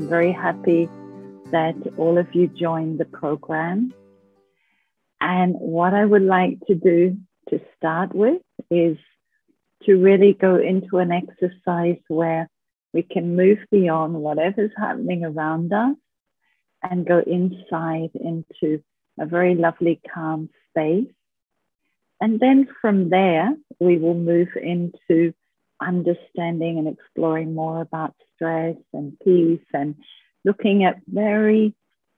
I'm very happy that all of you joined the program. And what I would like to do to start with is to really go into an exercise where we can move beyond whatever's happening around us and go inside into a very lovely, calm space. And then from there, we will move into understanding and exploring more about stress and peace and looking at very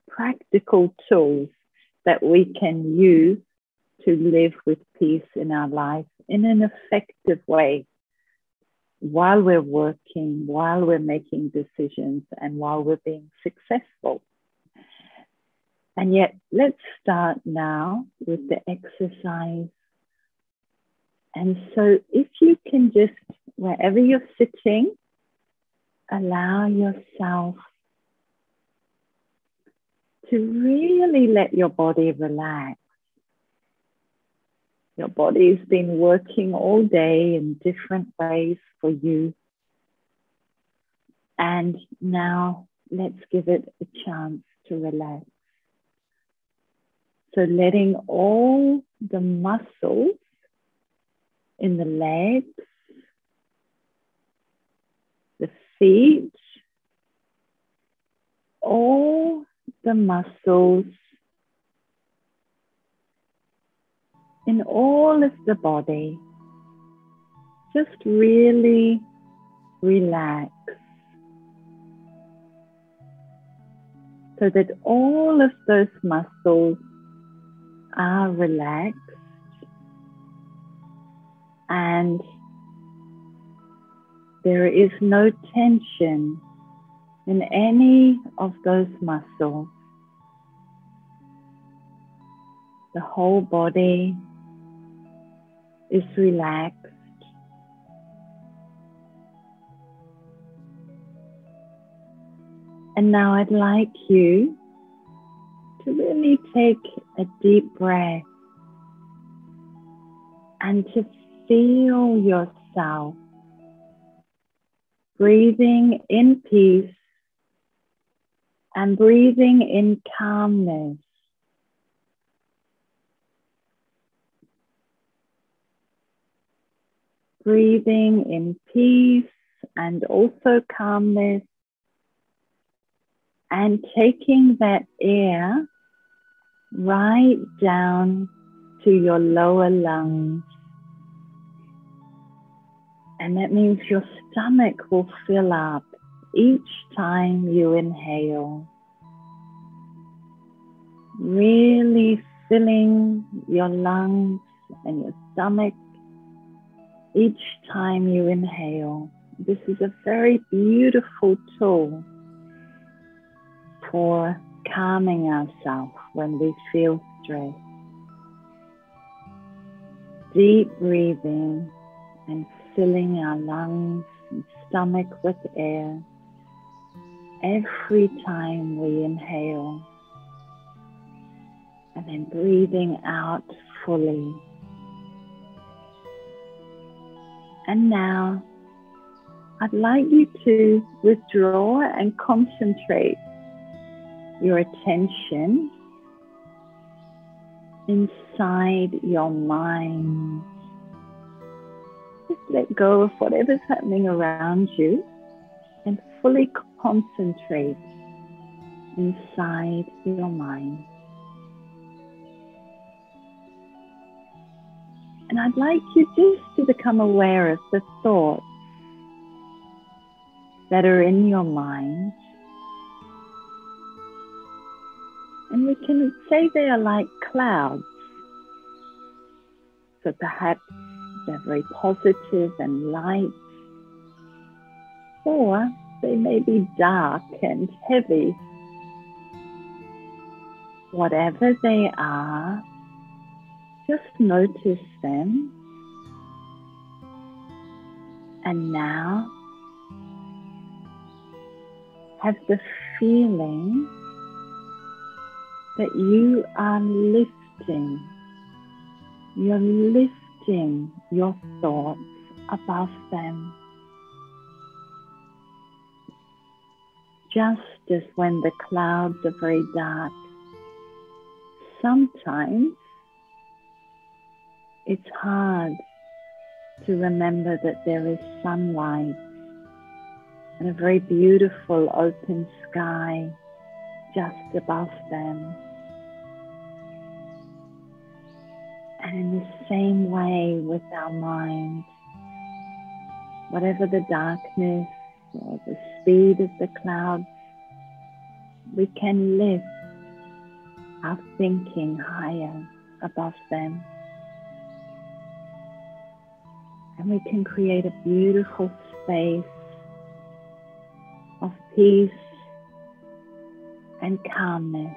practical tools that we can use to live with peace in our life in an effective way while we're working, while we're making decisions, and while we're being successful. And yet, let's start now with the exercise. And so if you can just, wherever you're sitting, allow yourself to really let your body relax. Your body's been working all day in different ways for you. And now let's give it a chance to relax. So letting all the muscles in the legs, the feet, all the muscles in all of the body, just really relax so that all of those muscles are relaxed and there is no tension in any of those muscles. The whole body is relaxed. And now I'd like you to really take a deep breath and to feel yourself breathing in peace and breathing in calmness. Breathing in peace and also calmness, and taking that air right down to your lower lungs. And that means your stomach will fill up each time you inhale. Really filling your lungs and your stomach each time you inhale. This is a very beautiful tool for calming ourselves when we feel stress. Deep breathing and filling our lungs and stomach with air every time we inhale, and then breathing out fully. And now I'd like you to withdraw and concentrate your attention inside your mind. Just let go of whatever's happening around you and fully concentrate inside your mind. And I'd like you just to become aware of the thoughts that are in your mind. And we can say they are like clouds. So perhaps they're very positive and light, or they may be dark and heavy. Whatever they are, just notice them. And now have the feeling that you are lifting. You're lifting your thoughts above them. just as when the clouds are very dark, sometimes it's hard to remember that there is sunlight and a very beautiful open sky just above them. And in the same way with our mind, whatever the darkness or the speed of the clouds, we can lift our thinking higher above them. And we can create a beautiful space of peace and calmness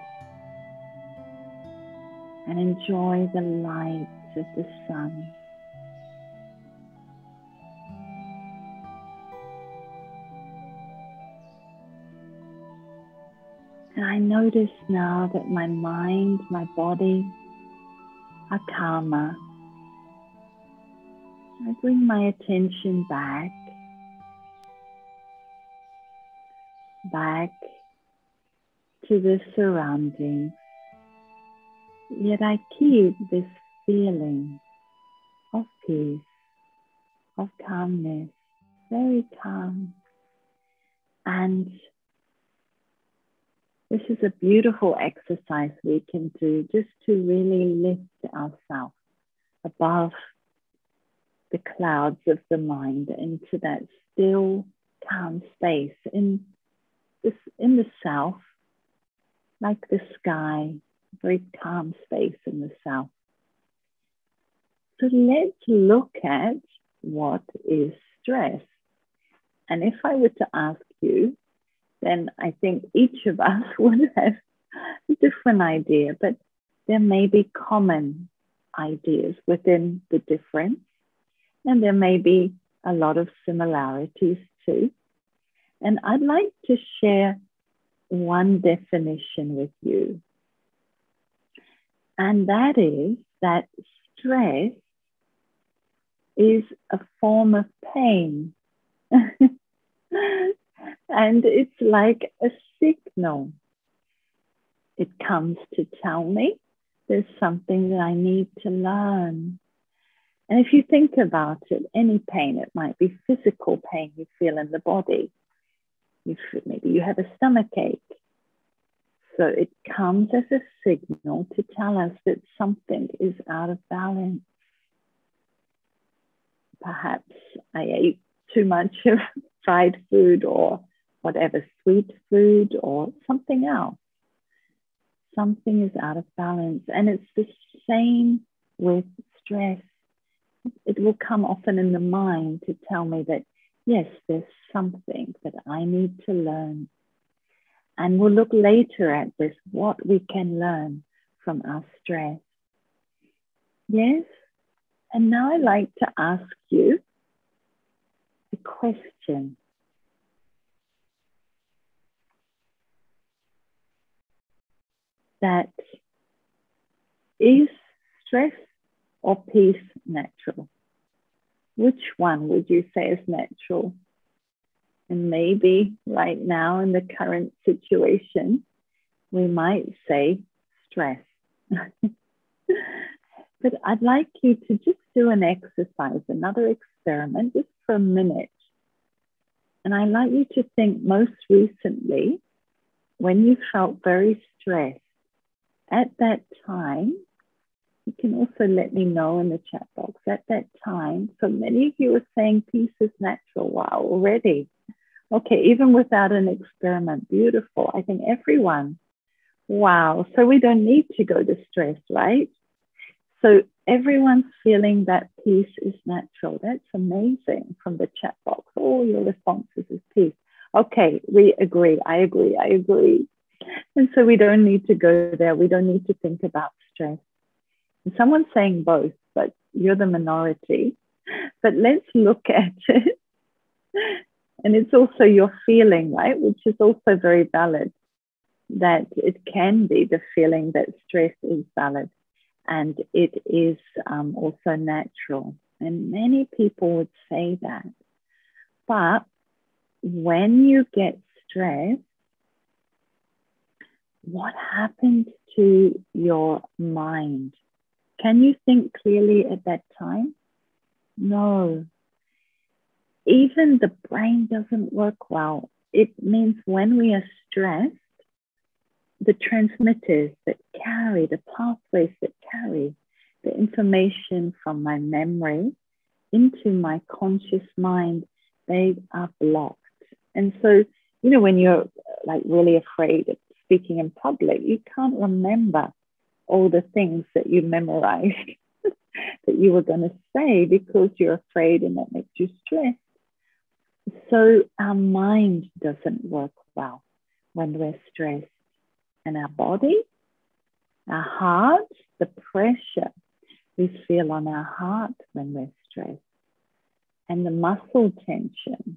and enjoy the light of the sun. And I notice now that my mind, my body are calmer. I bring my attention back to the surroundings. Yet I keep this feeling of peace, of calmness, very calm. And this is a beautiful exercise we can do just to really lift ourselves above the clouds of the mind into that still, calm space in the south, like the sky, very calm space in the south. So let's look at what is stress. And if I were to ask you, then I think each of us would have a different idea, but there may be common ideas within the difference, and there may be a lot of similarities too. And I'd like to share one definition with you. And that is that stress is a form of pain. And it's like a signal. It comes to tell me there's something that I need to learn. And if you think about it, any pain, it might be physical pain you feel in the body. Maybe you have a stomach ache. So it comes as a signal to tell us that something is out of balance. Perhaps I ate too much of fried food or whatever, sweet food or something else. Something is out of balance. And it's the same with stress. It will come often in the mind to tell me that, yes, there's something that I need to learn. And we'll look later at this, what we can learn from our stress. Yes? And now I'd like to ask you a question. That is stress or peace natural? Which one would you say is natural? And maybe right now in the current situation, we might say stress. But I'd like you to just do an exercise, another experiment, just for a minute. And I'd like you to think most recently, when you felt very stressed, at that time, you can also let me know in the chat box, at that time, so many of you are saying peace is natural. Wow, already. Okay, even without an experiment, beautiful. I think everyone, wow. So we don't need to go to stress, right? So everyone's feeling that peace is natural. That's amazing from the chat box. All your responses is peace. Okay, we agree. I agree. And so we don't need to go there. We don't need to think about stress. And someone's saying both, but you're the minority. But let's look at it. And it's also your feeling, right? Which is also very valid, that it can be the feeling that stress is valid and it is also natural. And many people would say that. But when you get stressed, what happened to your mind? Can you think clearly at that time? No. Even the brain doesn't work well. It means when we are stressed, the transmitters that carry, the pathways that carry the information from my memory into my conscious mind, they are blocked. And so, you know, when you're like really afraid of speaking in public, you can't remember all the things that you memorized that you were going to say because you're afraid and that makes you stressed. So our mind doesn't work well when we're stressed. And our body, our heart, the pressure we feel on our heart when we're stressed, and the muscle tension.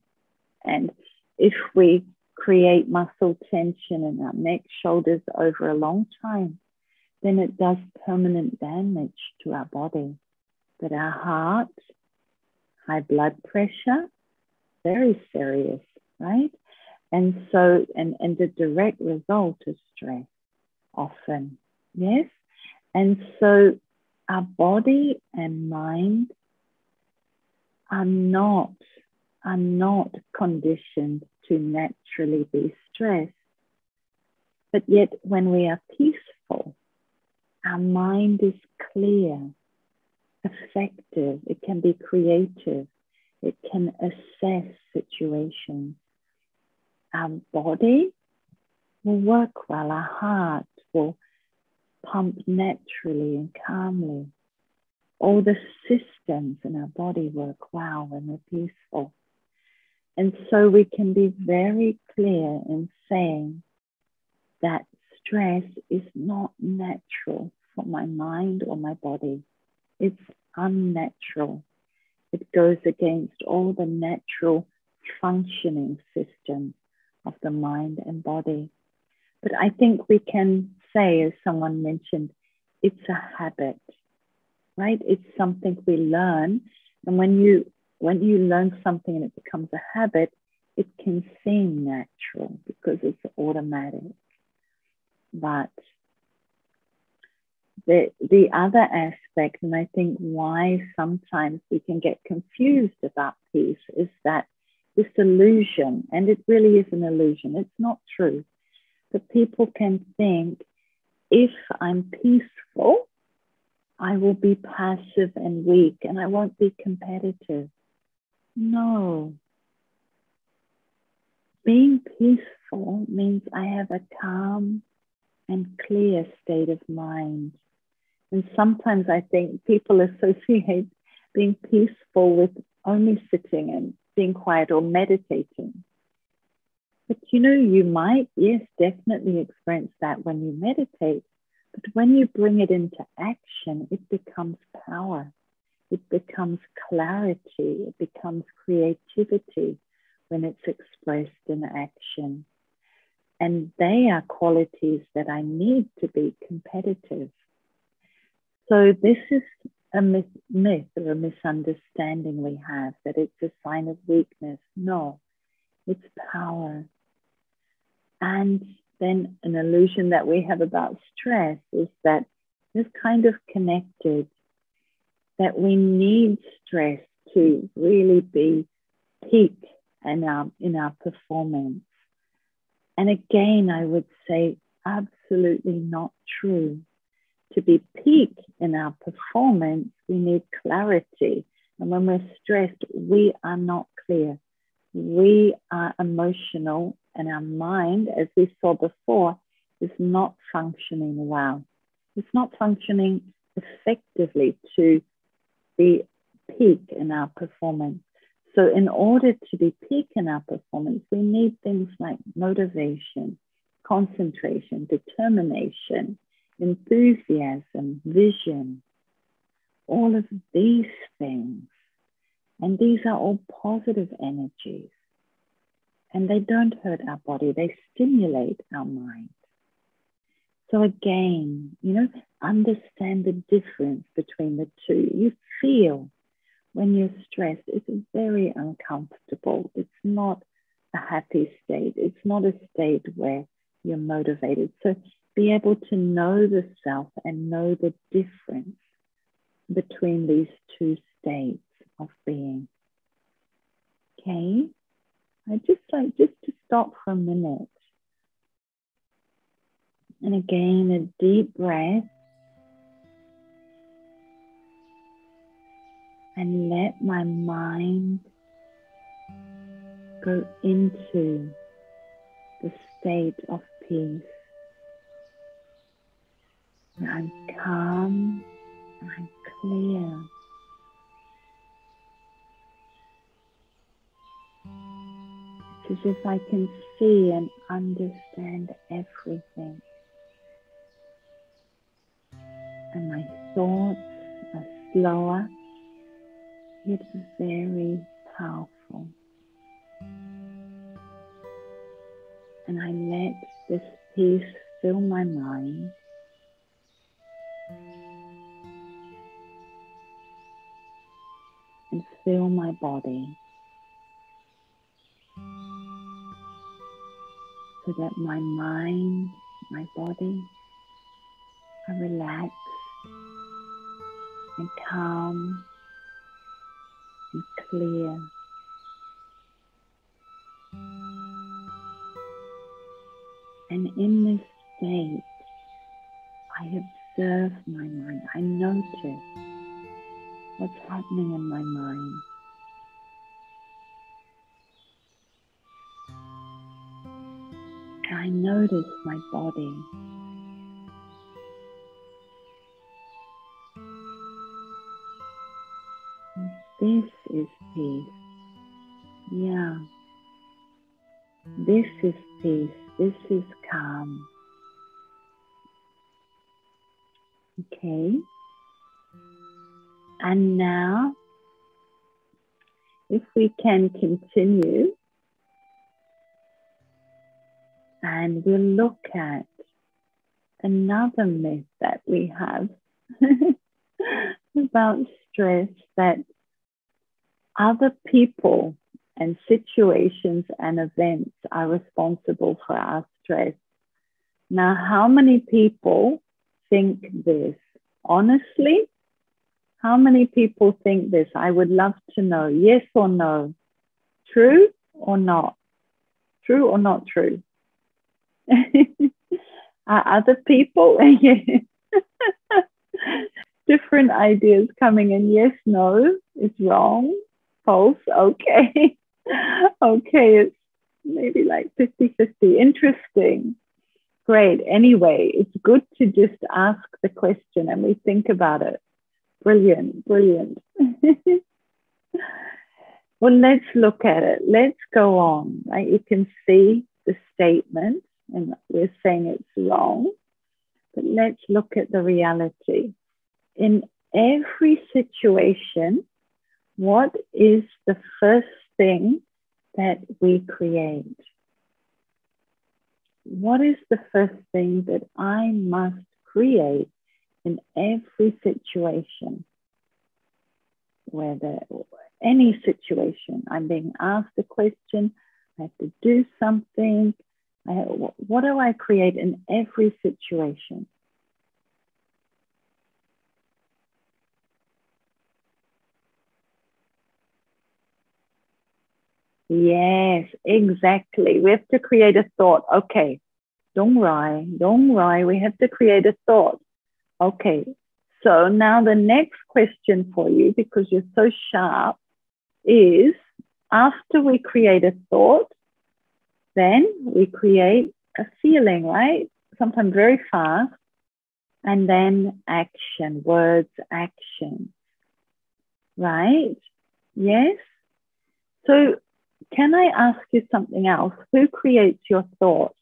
And if we create muscle tension in our neck, shoulders over a long time, then it does permanent damage to our body. But our heart, high blood pressure, very serious, right? And so, and the direct result is stress often, yes? And so our body and mind are not conditioned to naturally be stressed. But yet when we are peaceful, our mind is clear, effective, it can be creative, it can assess situations. Our body will work well, our heart will pump naturally and calmly. All the systems in our body work well when we're peaceful. And so we can be very clear in saying that stress is not natural for my mind or my body. It's unnatural. It goes against all the natural functioning systems of the mind and body. But I think we can say, as someone mentioned, it's a habit, right? It's something we learn. And when you learn something and it becomes a habit, it can seem natural because it's automatic. But the other aspect, and I think why sometimes we can get confused about peace, is that this illusion, and it really is an illusion, it's not true, that people can think, if I'm peaceful, I will be passive and weak and I won't be competitive. No. Being peaceful means I have a calm and clear state of mind. And sometimes I think people associate being peaceful with only sitting and being quiet or meditating. But you know, you might, yes, definitely experience that when you meditate. But when you bring it into action, it becomes power. It becomes clarity. It becomes creativity when it's expressed in action. And they are qualities that I need to be competitive. So this is a myth or a misunderstanding we have, that it's a sign of weakness. No, it's power. And then an illusion that we have about stress is that it's kind of connected, that we need stress to really be peak in our performance. And again, I would say absolutely not true. To be peak in our performance, we need clarity. And when we're stressed, we are not clear. We are emotional, and our mind, as we saw before, is not functioning well. It's not functioning effectively to be peak in our performance. So in order to be peak in our performance, we need things like motivation, concentration, determination, enthusiasm, vision, all of these things. And these are all positive energies. And they don't hurt our body, they stimulate our mind. So again, you know, understand the difference between the two. You feel when you're stressed, it's very uncomfortable. It's not a happy state. It's not a state where you're motivated. So be able to know the self and know the difference between these two states of being. Okay, I just like to stop for a minute. And again, a deep breath. And let my mind go into the state of peace. And I'm calm and I'm clear. It's as if I can see and understand everything. And my thoughts are slower, yet very powerful. And I let this peace fill my mind. And fill my body. So that my mind, my body are relaxed and calm and clear. And in this state, I observe my mind. I notice what's happening in my mind. And I notice my body. And this is peace. Yeah. This is peace. This is calm. Okay. And now, if we can continue, and we'll look at another myth that we have about stress, that other people and situations and events are responsible for our stress. Now, how many people think this? Honestly, how many people think this? I would love to know. Yes or no? True or not? True or not true? Are other people? Different ideas coming in. Yes, no, it's wrong, false. Okay. Okay, it's maybe like 50-50. Interesting. Great. Anyway, it's good to just ask the question and we think about it. Brilliant, brilliant. Well, let's look at it. Let's go on. Right? You can see the statement and we're saying it's wrong, but let's look at the reality. In every situation, what is the first thing that we create? What is the first thing that I must create in every situation? Whether any situation, I'm being asked a question, I have to do something. What do I create in every situation? Yes, exactly. We have to create a thought. Okay, don't worry. We have to create a thought. Okay, so now the next question for you, because you're so sharp, is after we create a thought, then we create a feeling, right? Sometimes very fast. And then action, words, action, right? Yes? So can I ask you something else? Who creates your thoughts?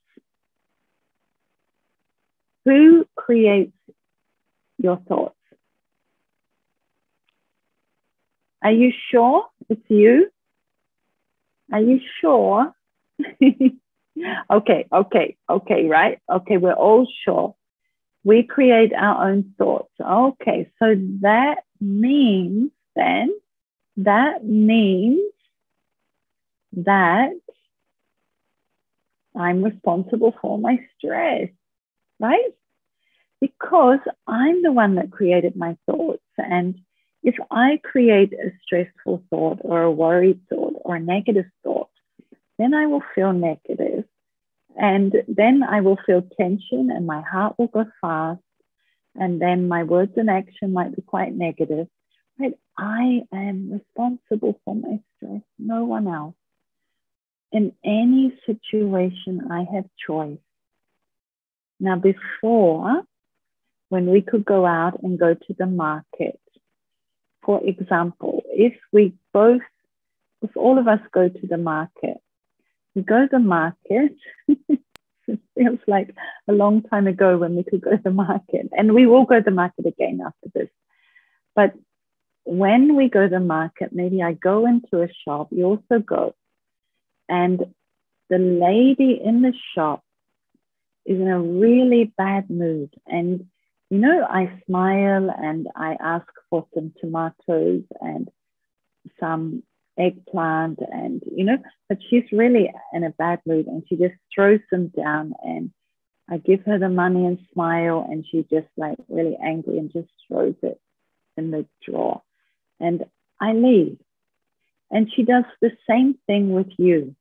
Who creates your thoughts? Are you sure it's you? Are you sure? Okay, right? Okay, we're all sure. We create our own thoughts. Okay, so that means then, that I'm responsible for my stress. right? Because I'm the one that created my thoughts. And if I create a stressful thought or a worried thought or a negative thought, then I will feel negative. And then I will feel tension and my heart will go fast. And then my words and action might be quite negative. Right? I am responsible for my stress, no one else. In any situation, I have choice. Now, before, when we could go out and go to the market, for example, if all of us go to the market, we go to the market, it feels like a long time ago when we could go to the market, and we will go to the market again after this. But when we go to the market, maybe I go into a shop, you also go, and the lady in the shop is in a really bad mood. And, you know, I smile and I ask for some tomatoes and some eggplant and, you know, but she's really in a bad mood and she just throws them down, and I give her the money and smile, and she just like really angry and just throws it in the drawer, and I leave. And she does the same thing with you.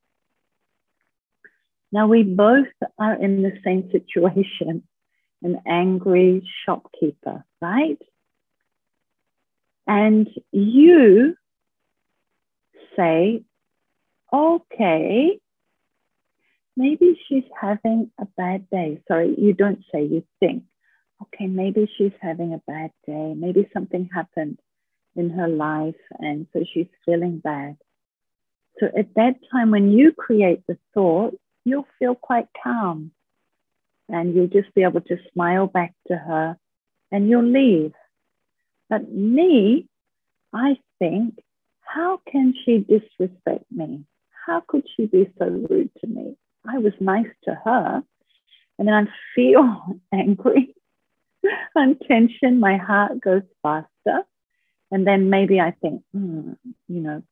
Now we both are in the same situation, an angry shopkeeper, right? And you say, okay, maybe she's having a bad day. Sorry, you don't say, you think, okay, maybe she's having a bad day. Maybe something happened in her life, and so she's feeling bad. So at that time, when you create the thought, you'll feel quite calm, and you'll just be able to smile back to her and you'll leave. But me, I think, how can she disrespect me? How could she be so rude to me? I was nice to her, and then I feel angry. I'm tension, my heart goes faster. And then maybe I think, you know,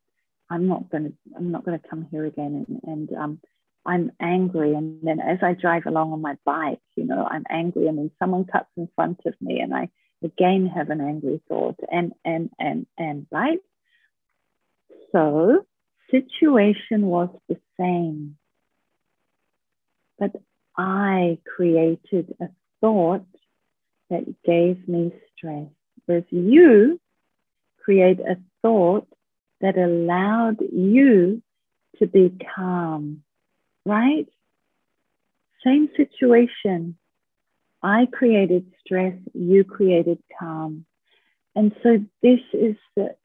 I'm not gonna come here again, and I'm angry. And then as I drive along on my bike, you know, I'm angry, and then someone cuts in front of me, and I again have an angry thought, and right? So situation was the same, but I created a thought that gave me stress, whereas you create a thought that allowed you to be calm, right? Same situation. I created stress, you created calm. And so this is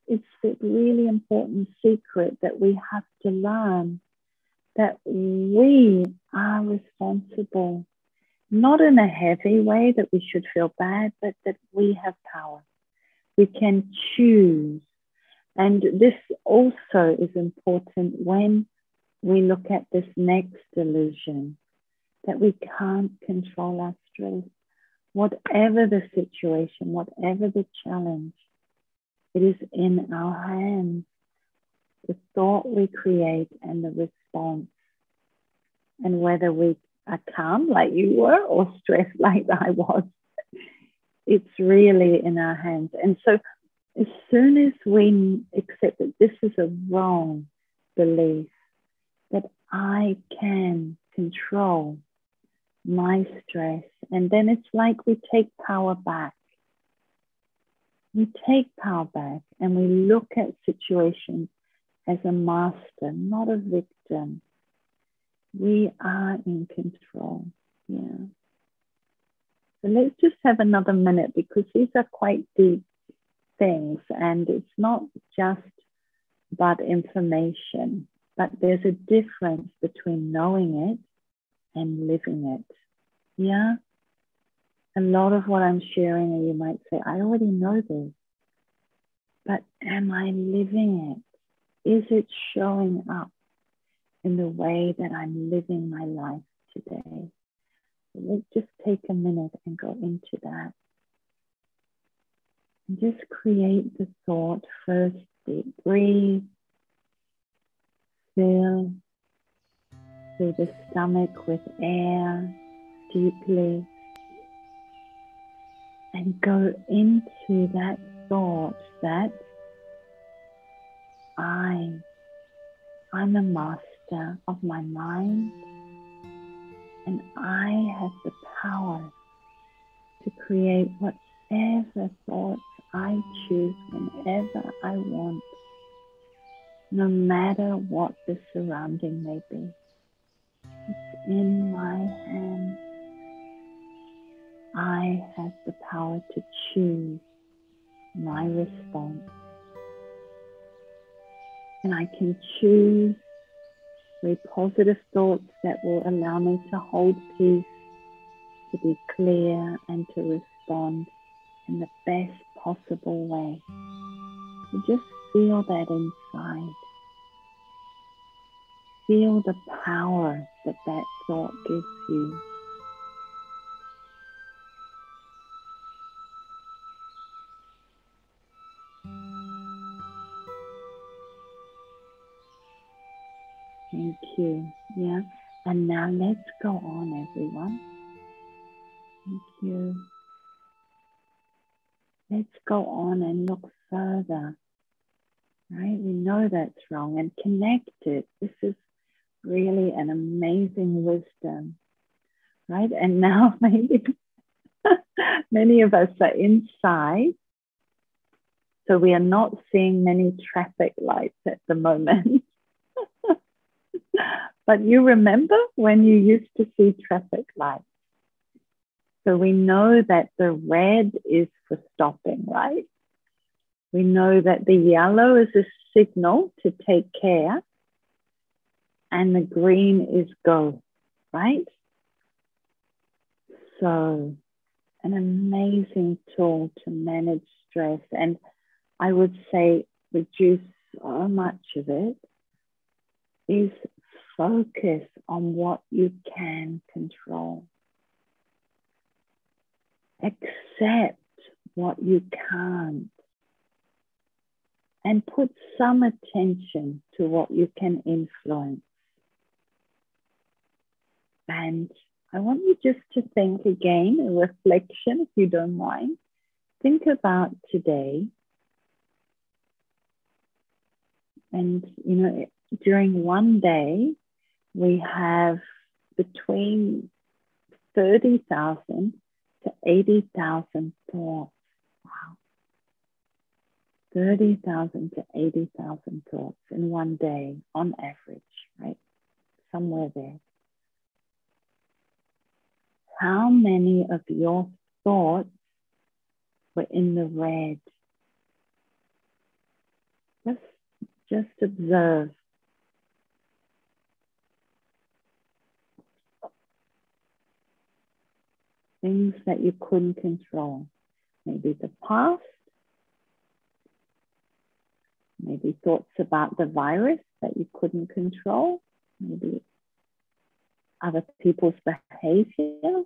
it's the really important secret that we have to learn, that we are responsible, not in a heavy way that we should feel bad, but that we have power. We can choose. And this also is important when we look at this next illusion, that we can't control our stress. Whatever the situation, whatever the challenge, it is in our hands. The thought we create and the response. And whether we are calm like you were or stressed like I was, it's really in our hands. And so as soon as we accept that this is a wrong belief, that I can control my stress, and then it's like we take power back. We take power back and we look at situations as a master, not a victim. We are in control. Yeah. So let's just have another minute, because these are quite deep things, and it's not just about information, but there's a difference between knowing it and living it. Yeah. A lot of what I'm sharing, and you might say, I already know this, but am I living it? Is it showing up in the way that I'm living my life today? So let's just take a minute and go into that. And just create the thought first. Breathe. Fill the stomach with air deeply. and go into that thought that I'm a master of my mind, and I have the power to create whatever thoughts I choose whenever I want, no matter what the surrounding may be. It's in my hands. I have the power to choose my response. And I can choose very positive thoughts that will allow me to hold peace, to be clear, and to respond in the best possible way. You just feel that inside. Feel the power that that thought gives you. Thank you. Yeah. And now let's go on, everyone. Thank you. Let's go on and look further. Right? We know that's wrong and connect it. This is really an amazing wisdom. Right? And now maybe many of us are inside. So we are not seeing many traffic lights at the moment. But you remember when you used to see traffic lights? So we know that the red is for stopping, right? We know that the yellow is a signal to take care, and the green is go, right? So an amazing tool to manage stress, and I would say reduce so much of it, is focus on what you can control. Accept what you can't. And put some attention to what you can influence. And I want you just to think again, a reflection, if you don't mind. Think about today. And, you know, during one day, we have between 30,000 to 80,000 thoughts. Wow. 30,000 to 80,000 thoughts in one day on average, right? Somewhere there. How many of your thoughts were in the red? Just observe. Things that you couldn't control. Maybe the past. Maybe thoughts about the virus that you couldn't control. Maybe other people's behavior.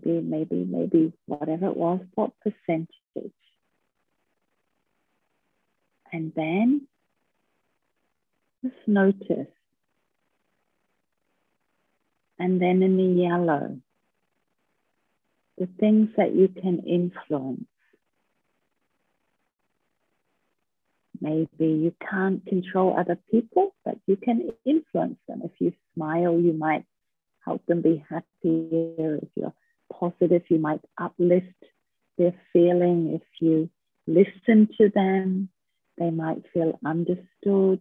Maybe whatever it was, what percentage. And then just notice. And then in the yellow, the things that you can influence. Maybe you can't control other people, but you can influence them. If you smile, you might help them be happier. If you're positive, you might uplift their feeling. If you listen to them, they might feel understood.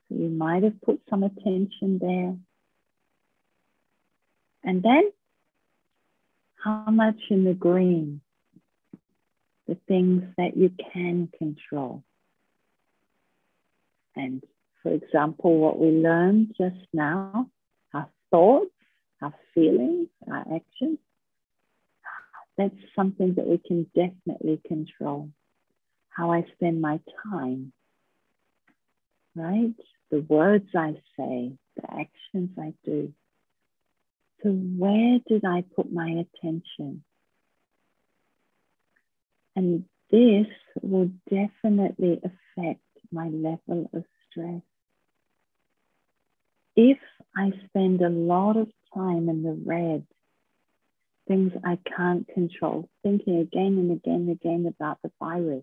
So you might have put some attention there. And then, how much in the green? The things that you can control. And for example, what we learned just now, our thoughts, our feelings, our actions, that's something that we can definitely control. How I spend my time, right? The words I say, the actions I do. So where did I put my attention? And this will definitely affect my level of stress. If I spend a lot of time in the red, things I can't control, thinking again and again and again about the virus,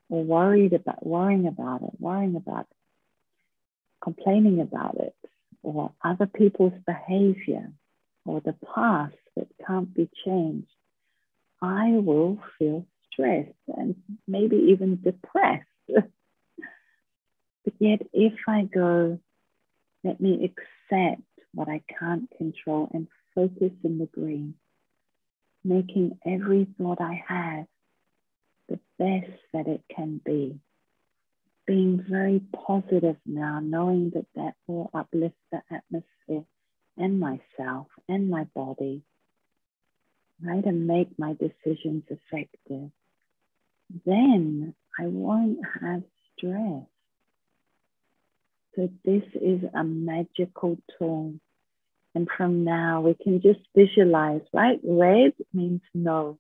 or worrying about it, complaining about it, or other people's behavior, or the past that can't be changed, I will feel stressed and maybe even depressed. But yet, if I go, let me accept what I can't control and focus in the green, making every thought I have the best that it can be. Being very positive now, knowing that that will uplift the atmosphere and myself and my body, right? And make my decisions effective. Then I won't have stress. So this is a magical tool. And from now we can just visualize, right? Red means no,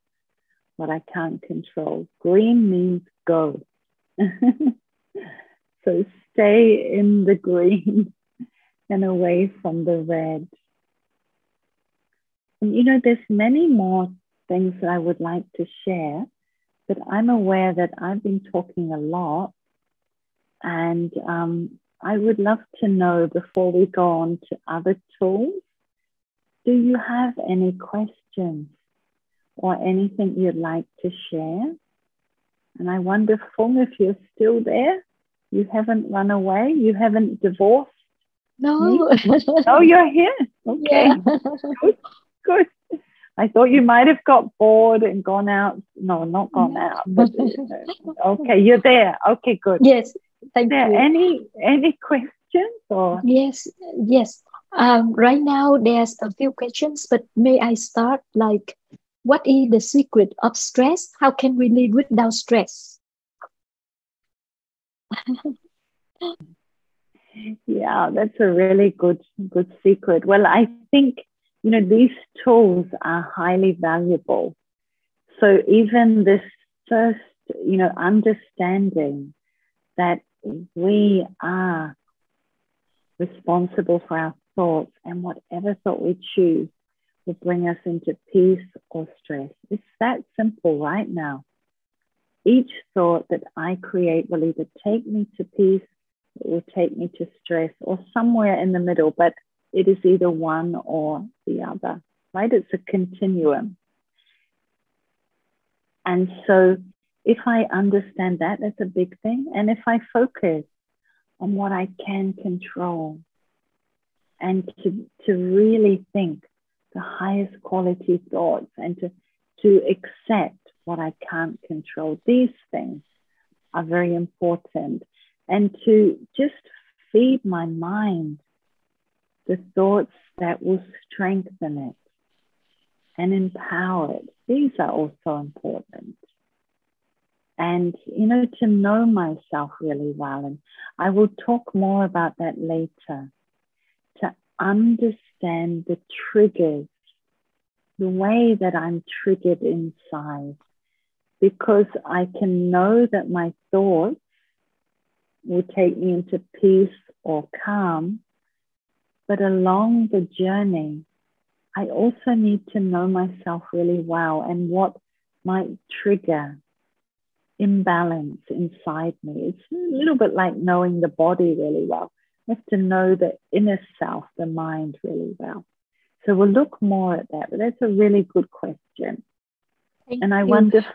what I can't control. Green means go. So stay in the green and away from the red. And you know, there's many more things that I would like to share, but I'm aware that I've been talking a lot, and I would love to know, before we go on to other tools, do you have any questions or anything you'd like to share? And I wonder, Fung, if you're still there, you haven't run away, you haven't divorced No. me? Oh, you're here? Okay, Yeah. good, good. I thought you might have got bored and gone out. No, not gone out. But, okay, you're there. Okay, good. Yes, thank There you. any questions or? Yes, yes. Right now there's a few questions, but may I start like, what is the secret of stress? How can we live without stress? Yeah, that's a really good secret. Well, I think, you know, these tools are highly valuable. So even this first, you know, understanding that we are responsible for our thoughts, and whatever thought we choose will bring us into peace or stress. It's that simple right now. Each thought that I create will either take me to peace, it will take me to stress, or somewhere in the middle, but it is either one or the other, right? It's a continuum. And so if I understand that, that's a big thing. And if I focus on what I can control and to really think the highest quality thoughts, and to accept what I can't control, these things are very important. And to just feed my mind the thoughts that will strengthen it and empower it. These are also important. And, you know, to know myself really well. And I will talk more about that later. To understand the triggers, the way that I'm triggered inside, because I can know that my thoughts will take me into peace or calm, but along the journey, I also need to know myself really well and what might trigger imbalance inside me. It's a little bit like knowing the body really well. I have to know the inner self, the mind really well. So we'll look more at that, but that's a really good question. Thank And I you. wonder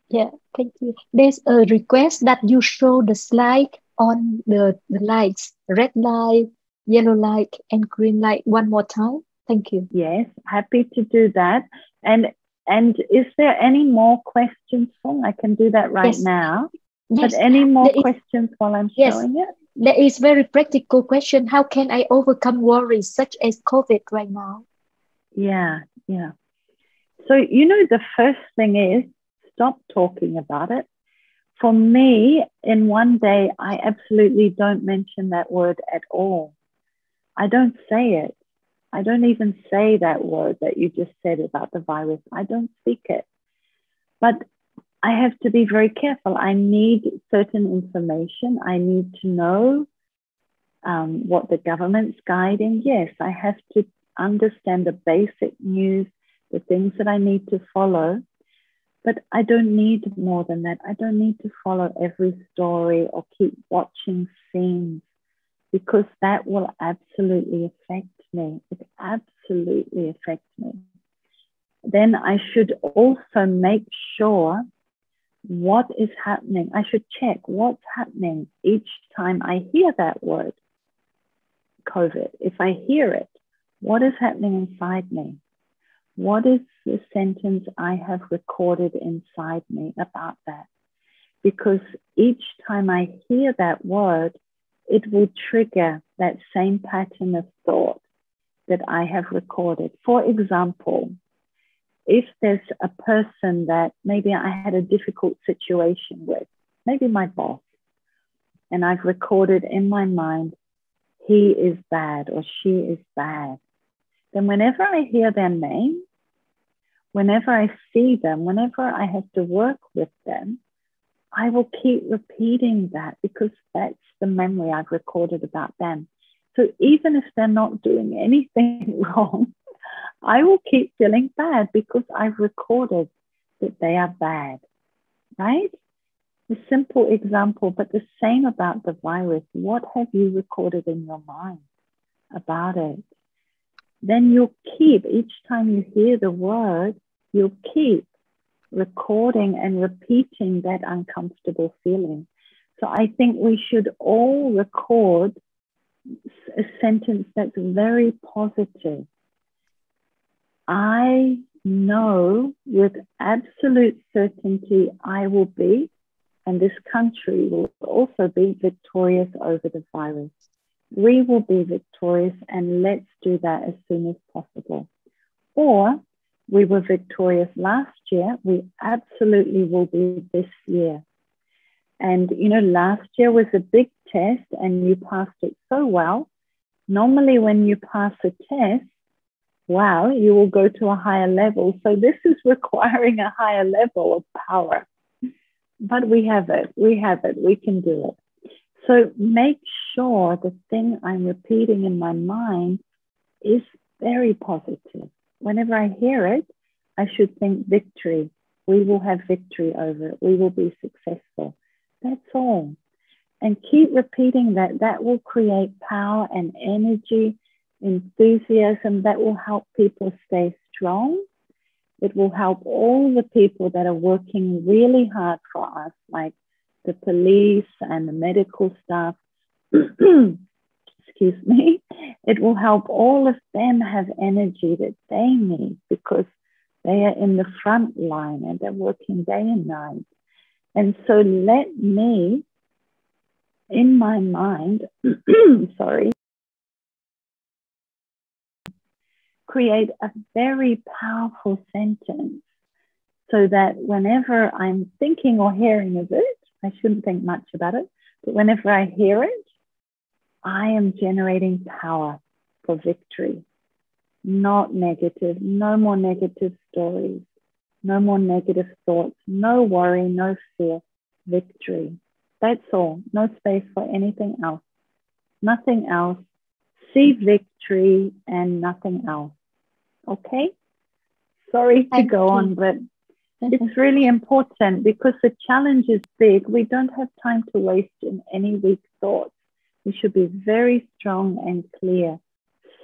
Yeah, thank you. There's a request that you show the slide on the lights, red light, yellow light, and green light one more time. Thank you. Yes, happy to do that. And is there any more questions, Fung? I can do that right Yes, now. yes. But any more There is, questions while I'm yes, showing it? there is very practical question. How can I overcome worries such as COVID right now? Yeah. So, you know, the first thing is stop talking about it. For me, in one day, I absolutely don't mention that word at all. I don't say it. I don't even say that word that you just said about the virus. I don't speak it. But I have to be very careful. I need certain information. I need to know what the government's guiding. Yes, I have to understand the basic news, the things that I need to follow. But I don't need more than that. I don't need to follow every story or keep watching scenes, because that will absolutely affect me. It absolutely affects me. Then I should also make sure what is happening. I should check what's happening each time I hear that word, COVID. If I hear it, what is happening inside me? What is the sentence I have recorded inside me about that? Because each time I hear that word, it will trigger that same pattern of thought that I have recorded. For example, if there's a person that maybe I had a difficult situation with, maybe my boss, and I've recorded in my mind, he is bad or she is bad, then whenever I hear their name, whenever I see them, whenever I have to work with them, I will keep repeating that, because that's the memory I've recorded about them. So even if they're not doing anything wrong, I will keep feeling bad because I've recorded that they are bad, right? A simple example, but the same about the virus. What have you recorded in your mind about it? Then you'll keep, each time you hear the word, you'll keep recording and repeating that uncomfortable feeling. So I think we should all record a sentence that's very positive. I know with absolute certainty I will be, and this country will also be, victorious over the virus. We will be victorious, and let's do that as soon as possible. Or we were victorious last year, we absolutely will be this year. And you know, last year was a big test and you passed it so well. Normally when you pass a test, wow, you will go to a higher level. So this is requiring a higher level of power. But we have it, we can do it. So make sure the thing I'm repeating in my mind is very positive. Whenever I hear it, I should think victory. We will have victory over it. We will be successful. That's all. And keep repeating that. That will create power and energy, enthusiasm. That will help people stay strong. It will help all the people that are working really hard for us, like the police and the medical staff. Excuse me. It will help all of them have energy that they need, because they are in the front line and they're working day and night. And so let me, in my mind, create a very powerful sentence, so that whenever I'm thinking or hearing of it, I shouldn't think much about it, but whenever I hear it, I am generating power for victory, not negative. No more negative stories, no more negative thoughts, no worry, no fear, victory. That's all. No space for anything else, nothing else. See victory and nothing else. Okay? Sorry to go on, but it's really important, because the challenge is big. We don't have time to waste in any weak thoughts. We should be very strong and clear.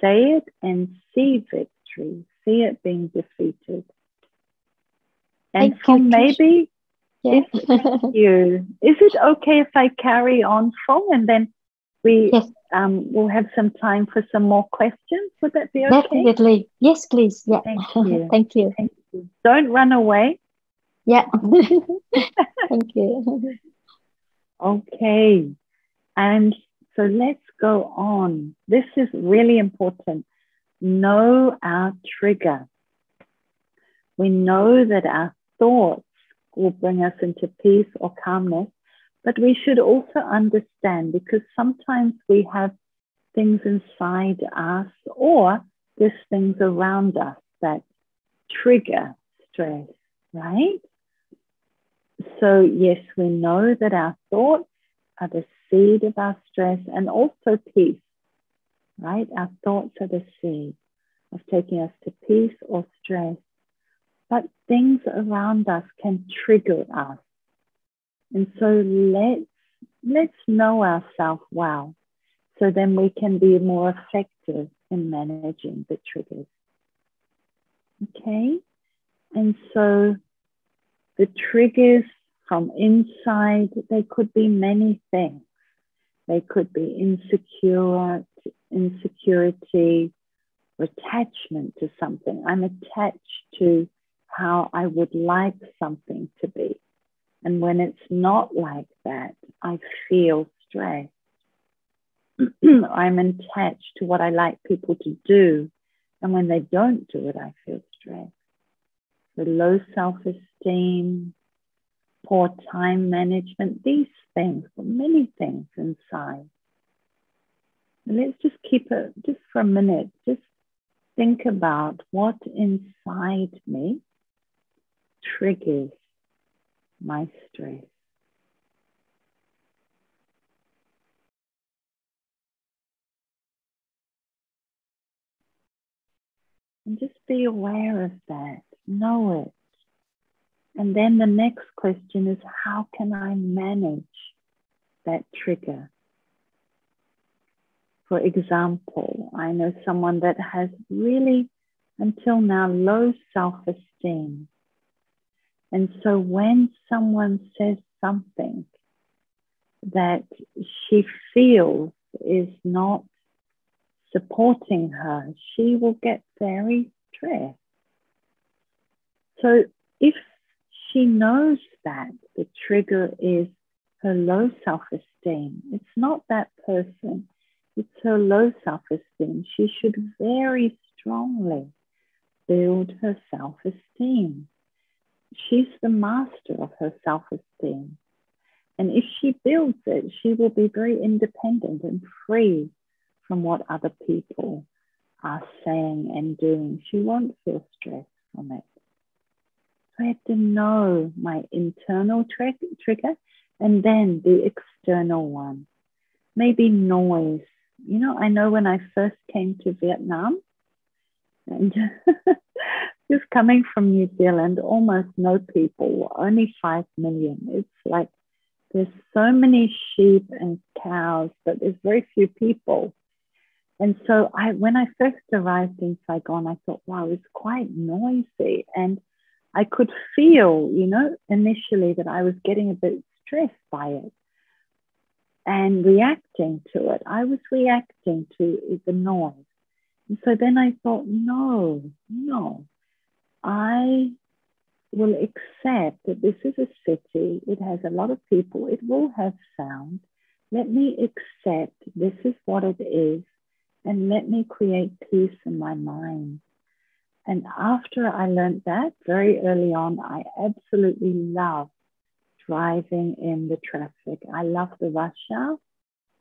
Say it and see victory. See it being defeated. And Thank so you, maybe, yeah. thank you. Is it okay if I carry on from, and then we will have some time for some more questions? Would that be okay? Definitely. Yes, please. Yeah. Thank you. Thank you. Thank you. Don't run away. Yeah. Thank you. Okay. And so let's go on. This is really important. Know our trigger. We know that our thoughts will bring us into peace or calmness, but we should also understand, because sometimes we have things inside us or there's things around us that trigger stress, right? So yes, we know that our thoughts are the seed of our stress, and also peace, right? Our thoughts are the seed of taking us to peace or stress. but things around us can trigger us. And so let's know ourselves well, so then we can be more effective in managing the triggers. Okay? And so the triggers from inside, they could be many things. They could be insecurity, or attachment to something. I'm attached to how I would like something to be. And when it's not like that, I feel stressed. I'm attached to what I like people to do. And when they don't do it, I feel stressed. So low self-esteem, poor time management, these things, many things inside. And let's just keep it, just for a minute, just think about what inside me triggers my stress. And just be aware of that, know it. And then the next question is, how can I manage that trigger? For example, I know someone that has really, until now, low self-esteem. And so when someone says something that she feels is not supporting her, she will get very stressed. So if she knows that the trigger is her low self-esteem, it's not that person, it's her low self-esteem, she should very strongly build her self-esteem. She's the master of her self-esteem. And if she builds it, she will be very independent and free from what other people are saying and doing. She won't feel stressed from it. So I have to know my internal trigger and then the external one. Maybe noise. You know, I know when I first came to Vietnam, and just coming from New Zealand, almost no people, only 5 million. It's like there's so many sheep and cows, but there's very few people. And so when I first arrived in Saigon, I thought, wow, it's quite noisy. And I could feel, you know, initially that I was getting a bit stressed by it and reacting to it. I was reacting to the noise. And so then I thought, no, I will accept that this is a city. It has a lot of people. It will have sound. Let me accept this is what it is. And let me create peace in my mind. And after I learned that very early on, I absolutely love driving in the traffic. I love the rush hour.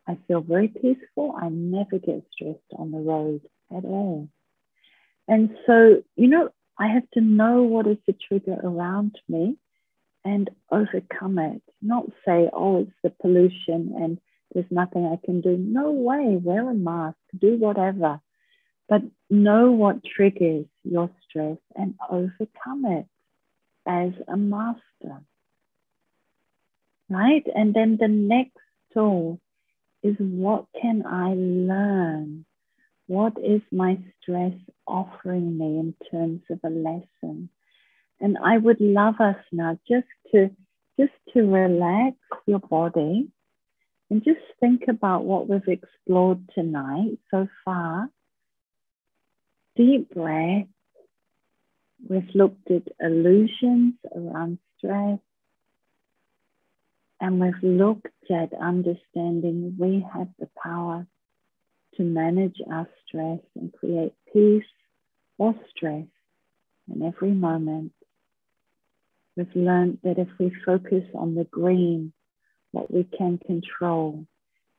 I feel very peaceful. I never get stressed on the road at all. And so, you know, I have to know what is the trigger around me and overcome it. Not say, oh, it's the pollution and there's nothing I can do. No way, wear a mask, do whatever. But know what triggers your stress and overcome it as a master. Right? And then the next tool is, what can I learn? What is my stress offering me in terms of a lesson? And I would love us now just to relax your body and just think about what we've explored tonight so far. Deep breath. We've looked at illusions around stress. And we've looked at understanding we have the power to manage our stress and create peace or stress in every moment. We've learned that if we focus on the green, what we can control,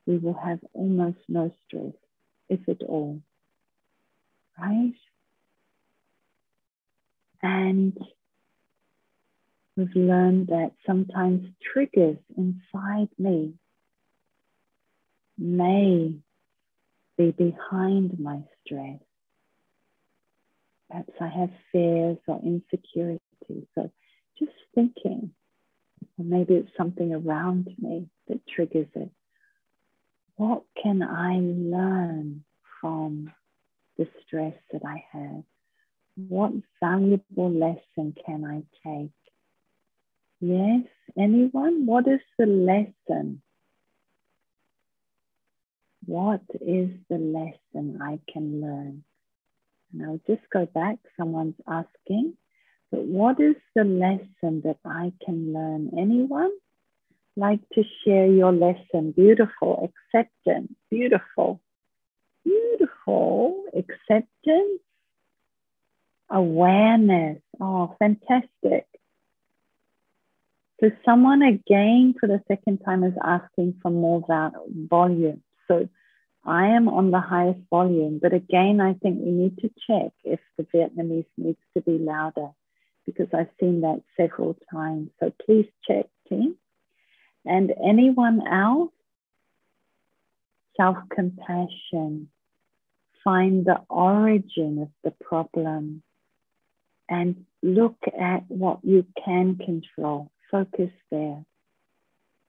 we will have almost no stress, if at all. Right? And we've learned that sometimes triggers inside me may be behind my stress. Perhaps I have fears or insecurities. So just thinking, or maybe it's something around me that triggers it. What can I learn from the stress that I have? What valuable lesson can I take? Yes, anyone? What is the lesson? What is the lesson I can learn? And I'll just go back. Someone's asking, but what is the lesson that I can learn? Anyone like to share your lesson? Beautiful. Acceptance. Beautiful. Beautiful. Acceptance. Awareness. Oh, fantastic. So someone again for the second time is asking for more volume. So I am on the highest volume, but again, I think we need to check if the Vietnamese needs to be louder, because I've seen that several times. So please check, team. And anyone else? Self-compassion. Find the origin of the problem and look at what you can control. Focus there.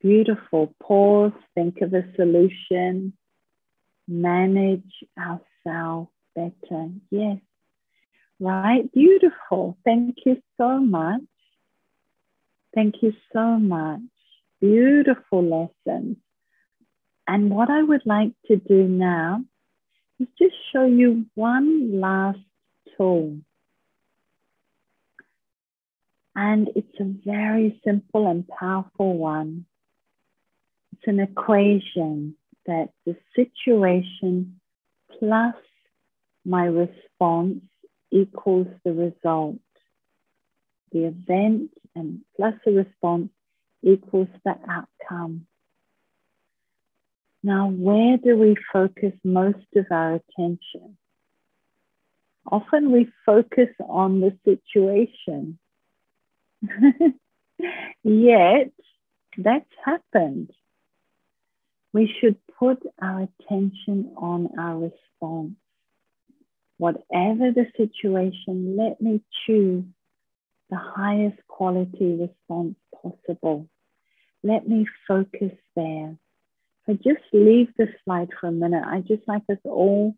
Beautiful. Pause, think of a solution. Manage ourselves better. Yes. Right. Beautiful. Thank you so much. Thank you so much. Beautiful lessons. And what I would like to do now is just show you one last tool. And it's a very simple and powerful one. It's an equation that the situation plus my response equals the result. The event and plus the response equals the outcome. Now, where do we focus most of our attention? Often we focus on the situation. Yet, that's happened. We should put our attention on our response. Whatever the situation, let me choose the highest quality response possible. Let me focus there. So just leave the slide for a minute. I just like us all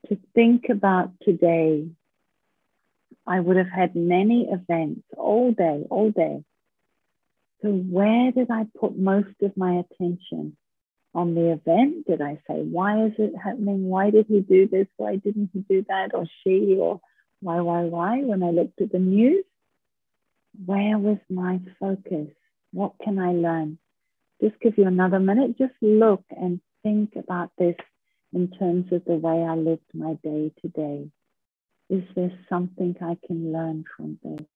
to think about today. I would have had many events all day. So where did I put most of my attention? On the event? Did I say, why is it happening? Why did he do this? Why didn't he do that? Or she? Or why? When I looked at the news, where was my focus? What can I learn? Just give you another minute. Just look and think about this in terms of the way I lived my day today. Is there something I can learn from this?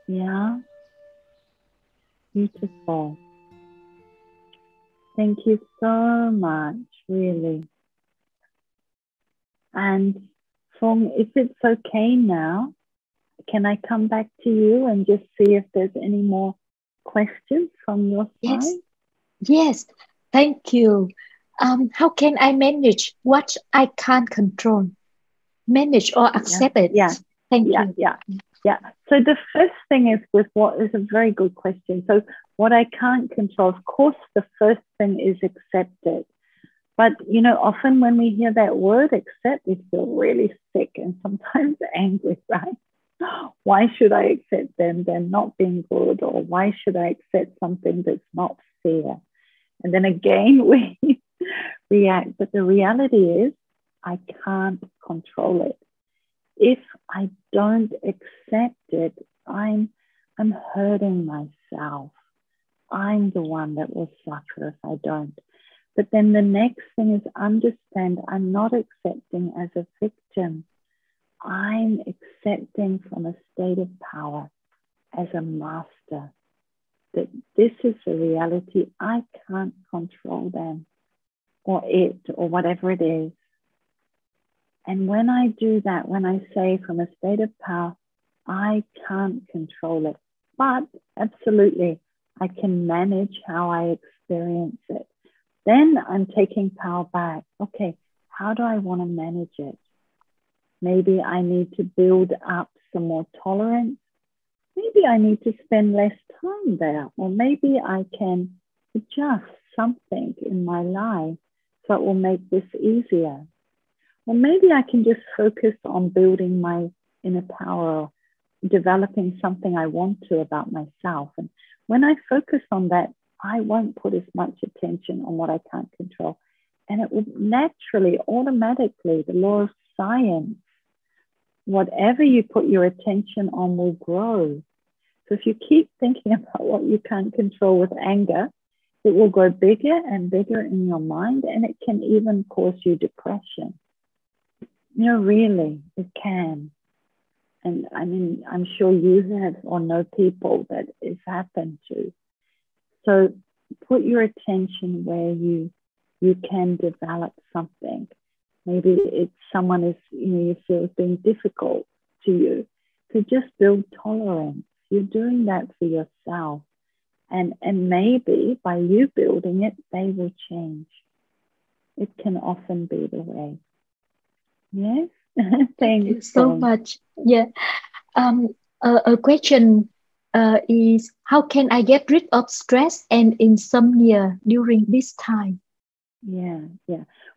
Yeah, beautiful. Thank you so much, really. And Fong, if it's okay now, can I come back to you and just see if there's any more questions from your side? Yes, thank you. How can I manage what I can't control? Manage or accept it? Thank you. Yeah. So the first thing is what is a very good question. So what I can't control, of course, the first thing is accept it. But, often when we hear that word accept, we feel really sick and sometimes angry, right? Why should I accept them? They're not being good. Or why should I accept something that's not fair? And then again, we react. But the reality is, I can't control it. If I don't accept it, I'm hurting myself. I'm the one that will suffer if I don't. But then the next thing is understand I'm not accepting as a victim. I'm accepting from a state of power as a master. That this is the reality. I can't control them or it or whatever it is. And when I do that, when I say from a state of power, I can't control it, but absolutely, I can manage how I experience it. Then I'm taking power back. Okay, how do I want to manage it? Maybe I need to build up some more tolerance. Maybe I need to spend less time there, or maybe I can adjust something in my life so it will make this easier. Or maybe I can just focus on building my inner power, developing something I want to about myself. And when I focus on that, I won't put as much attention on what I can't control. And it will naturally, automatically, the law of science, whatever you put your attention on will grow. So if you keep thinking about what you can't control with anger, it will grow bigger and bigger in your mind, and it can even cause you depression. You know, really, it can. And I mean, I'm sure you have or know people that it's happened to. So put your attention where you can develop something. Maybe it's someone is, you feel is being difficult to you. So just build tolerance. You're doing that for yourself. And maybe by you building it, they will change. It can often be the way. Yes? Thank you so much. Yeah. A question is, how can I get rid of stress and insomnia during this time? Yeah.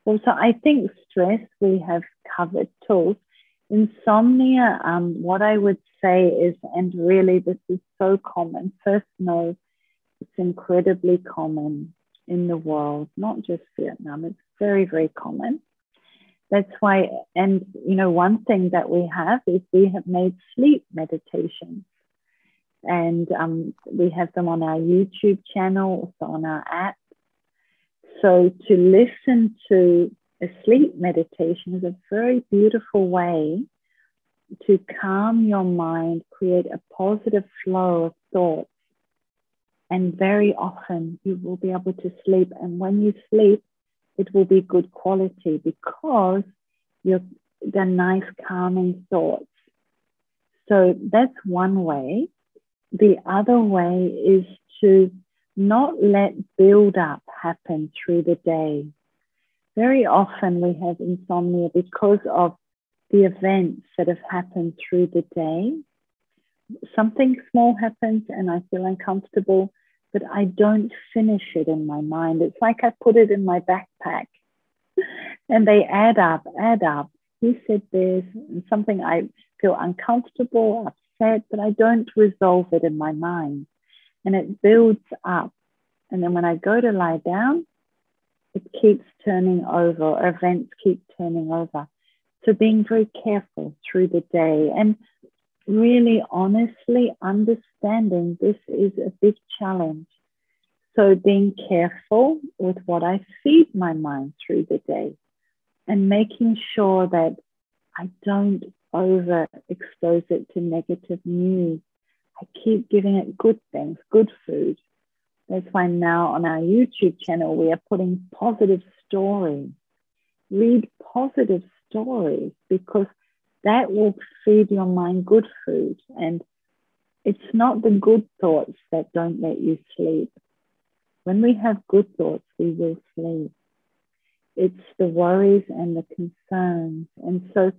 Well, so I think stress we have covered too. Insomnia, what I would say is, and really this is so common, first know it's incredibly common in the world, not just Vietnam, it's very, very common. That's why, and one thing that we have is we have made sleep meditations, and we have them on our YouTube channel, also on our app. So to listen to a sleep meditation is a very beautiful way to calm your mind, create a positive flow of thoughts. And very often you will be able to sleep. And when you sleep, it will be good quality because they're nice calming thoughts. So that's one way. The other way is to not let build up happen through the day. Very often we have insomnia because of the events that have happened through the day. Something small happens and I feel uncomfortable, but I don't finish it in my mind. It's like I put it in my backpack and they add up. He said this, and something I feel uncomfortable, upset, but I don't resolve it in my mind. And it builds up. And then when I go to lie down, it keeps turning over, events keep turning over. So being very careful through the day and really honestly understanding this is a big challenge. So being careful with what I feed my mind through the day and making sure that I don't overexpose it to negative news. I keep giving it good things, good food. That's why now on our YouTube channel, we are putting positive stories. Read positive stories because that will feed your mind good food. And it's not the good thoughts that don't let you sleep. When we have good thoughts, we will sleep. It's the worries and the concerns. And so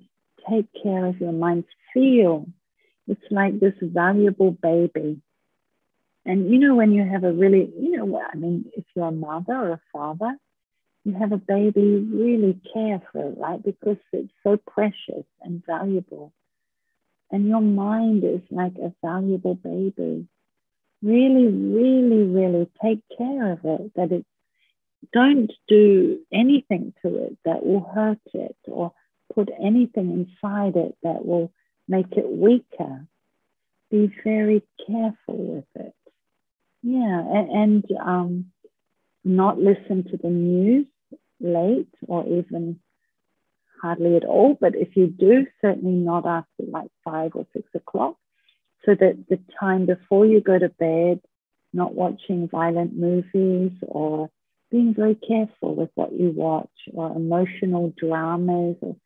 take care of your mind. Feel it's like this valuable baby. And when you have a really, if you're a mother or a father, you have a baby, you really care for it, right? Because it's so precious and valuable. And your mind is like a valuable baby. Really, really, really take care of it, that it don't do anything to it that will hurt it or put anything inside it that will make it weaker. Be very careful with it. Yeah, and not listen to the news late or even hardly at all. But if you do, certainly not after like 5 or 6 o'clock, so that the time before you go to bed, not watching violent movies or being very careful with what you watch or emotional dramas or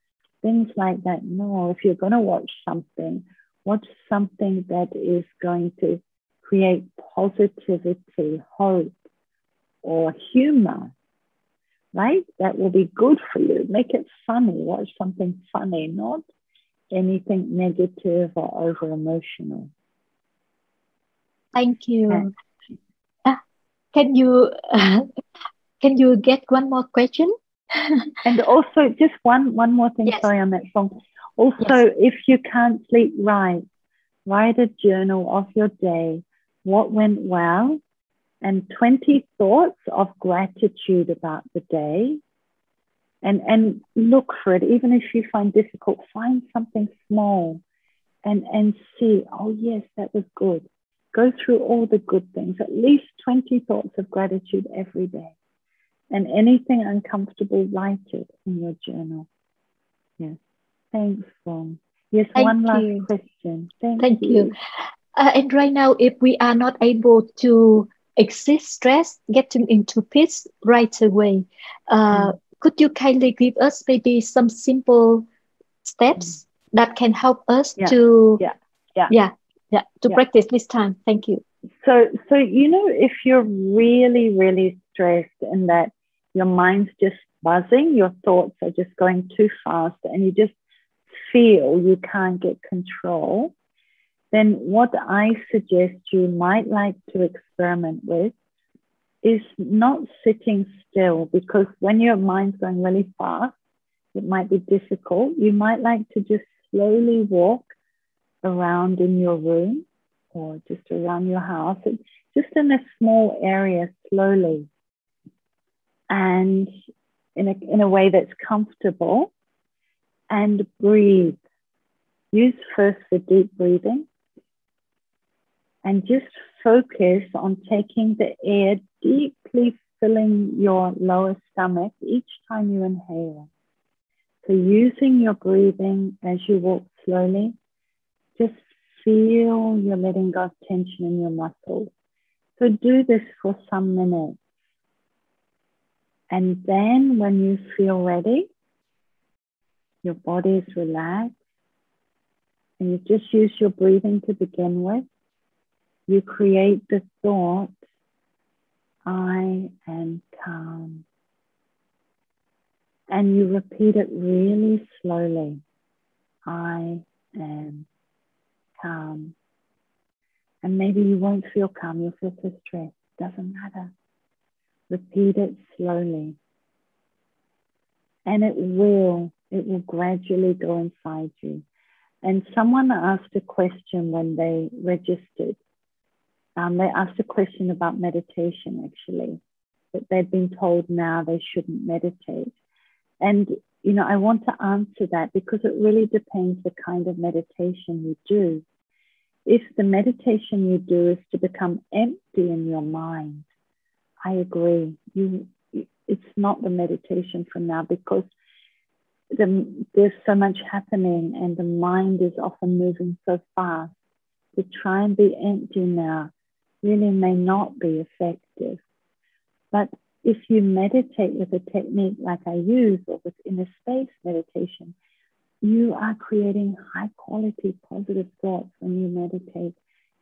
things like that. No, if you're going to watch something What's something that is going to create positivity, hope, or humor, right? That will be good for you. Make it funny. Watch something funny, not anything negative or over emotional. Thank you. Can you can you get one more question? And also, just one more thing. Yes. Sorry, on that song. Also, Yes. if you can't sleep, write a journal of your day, what went well, and 20 thoughts of gratitude about the day. And look for it. Even if you find difficult, find something small and see, oh yes, that was good. Go through all the good things, at least 20 thoughts of gratitude every day. And anything uncomfortable, write it in your journal. Yes. Thanks, Fong. Yes, one last question. Thank you. And right now, if we are not able to exit stress, getting into peace right away, could you kindly give us maybe some simple steps that can help us to practice this time? Thank you. So if you're really, really stressed and that your mind's just buzzing, your thoughts are just going too fast, and you just feel you can't get control, then what I suggest you might like to experiment with is not sitting still, because when your mind's going really fast, it might be difficult. You might like to just slowly walk around in your room or just around your house, just in a small area slowly, and in a way that's comfortable, and breathe. Use first the deep breathing and just focus on taking the air deeply, filling your lower stomach each time you inhale. So using your breathing as you walk slowly, just feel you're letting go of tension in your muscles. So do this for some minutes. And then when you feel ready, your body is relaxed, and you just use your breathing to begin with. You create the thought, I am calm. And you repeat it really slowly. I am calm. And maybe you won't feel calm, you'll feel so stressed. Doesn't matter. Repeat it slowly. And it will gradually go inside you. And someone asked a question when they registered. They asked a question about meditation, actually, that they've been told now they shouldn't meditate. And, I want to answer that because it really depends the kind of meditation you do. If the meditation you do is to become empty in your mind, I agree. It's not the meditation for now, because there's so much happening and the mind is often moving so fast. To try and be empty now really may not be effective. But if you meditate with a technique like I use, or with inner space meditation, you are creating high quality positive thoughts when you meditate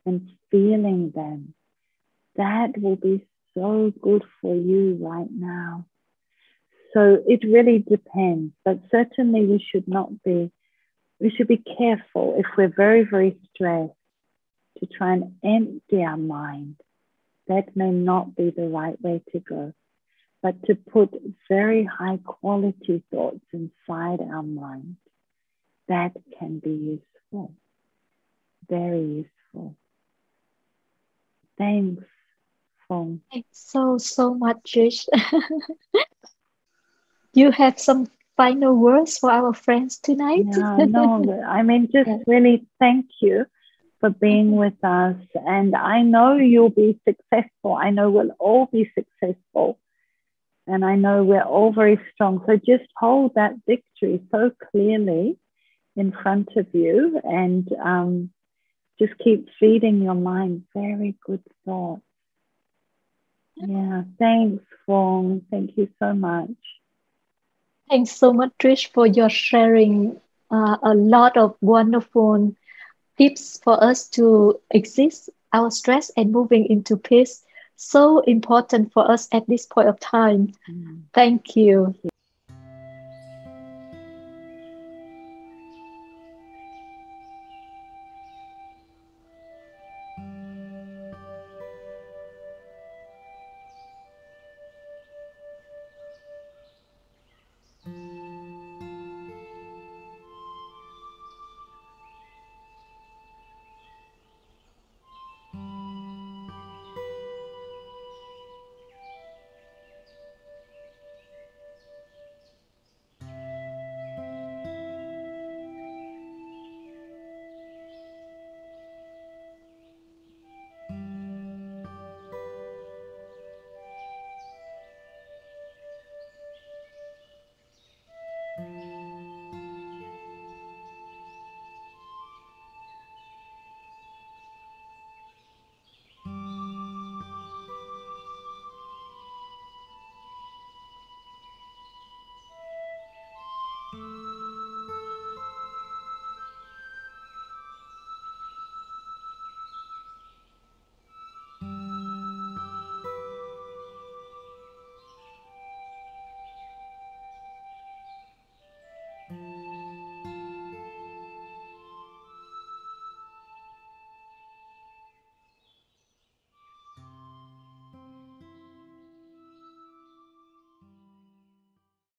and feeling them. That will be so good for you right now. So it really depends, but certainly we should be careful if we're very, very stressed to try and empty our mind. That may not be the right way to go, but to put very high quality thoughts inside our mind, that can be useful, very useful. Thanks, Fong. Thanks so much, Trish. You have some final words for our friends tonight? No, I mean, just really thank you for being with us. And I know you'll be successful. I know we'll all be successful. And I know we're all very strong. So just hold that victory so clearly in front of you, and just keep feeding your mind very good thoughts. Yeah, thanks, Fong. Thank you so much. Thanks so much, Trish, for your sharing a lot of wonderful tips for us to exist our stress and moving into peace. So important for us at this point of time. Thank you.